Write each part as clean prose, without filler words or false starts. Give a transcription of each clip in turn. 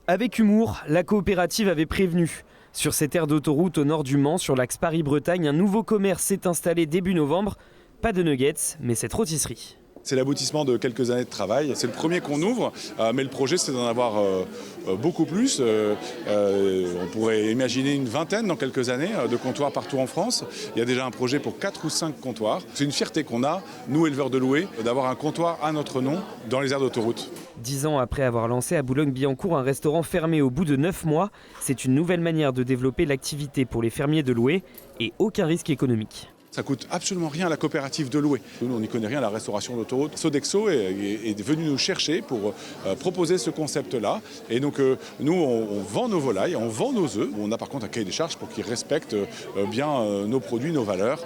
Avec humour, la coopérative avait prévenu. Sur cette aire d'autoroute au nord du Mans, sur l'axe Paris-Bretagne, un nouveau commerce s'est installé début novembre. Pas de nuggets, mais cette rôtisserie. C'est l'aboutissement de quelques années de travail. C'est le premier qu'on ouvre, mais le projet c'est d'en avoir beaucoup plus. On pourrait imaginer une vingtaine dans quelques années de comptoirs partout en France. Il y a déjà un projet pour 4 ou 5 comptoirs. C'est une fierté qu'on a, nous éleveurs de loués, d'avoir un comptoir à notre nom dans les aires d'autoroute. 10 ans après avoir lancé à Boulogne-Billancourt un restaurant fermé au bout de 9 mois, c'est une nouvelle manière de développer l'activité pour les fermiers de louer et aucun risque économique. Ça coûte absolument rien à la coopérative de louer. Nous, on n'y connaît rien à la restauration d'autoroute. Sodexo est venu nous chercher pour proposer ce concept-là. Et donc, nous, on vend nos volailles, on vend nos œufs. On a par contre un cahier des charges pour qu'ils respectent bien nos produits, nos valeurs,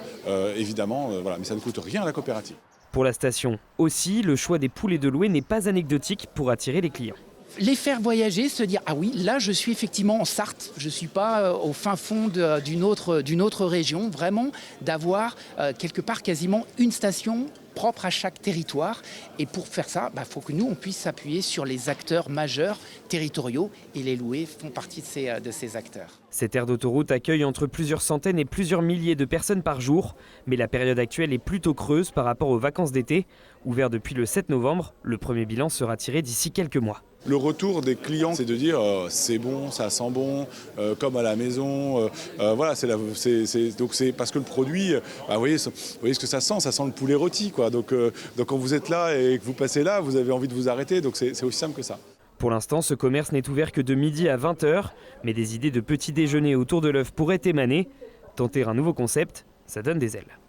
évidemment. Voilà. Mais ça ne coûte rien à la coopérative. Pour la station aussi, le choix des poulets de louer n'est pas anecdotique pour attirer les clients. Les faire voyager, se dire « Ah oui, là je suis effectivement en Sarthe, je ne suis pas au fin fond d'une autre région », vraiment d'avoir quelque part quasiment une station propre à chaque territoire. Et pour faire ça, faut que nous, on puisse s'appuyer sur les acteurs majeurs territoriaux et les loués font partie de ces acteurs. Cette aire d'autoroute accueille entre plusieurs centaines et plusieurs milliers de personnes par jour, mais la période actuelle est plutôt creuse par rapport aux vacances d'été. Ouvert depuis le 7 novembre, le premier bilan sera tiré d'ici quelques mois. Le retour des clients, c'est de dire c'est bon, ça sent bon, comme à la maison. Voilà, donc c'est parce que le produit, vous voyez ce que ça sent le poulet rôti, quoi. Donc quand vous êtes là et que vous passez là, vous avez envie de vous arrêter. Donc c'est aussi simple que ça. Pour l'instant, ce commerce n'est ouvert que de midi à 20h, mais des idées de petit déjeuner autour de l'œuf pourraient émaner. Tenter un nouveau concept, ça donne des ailes.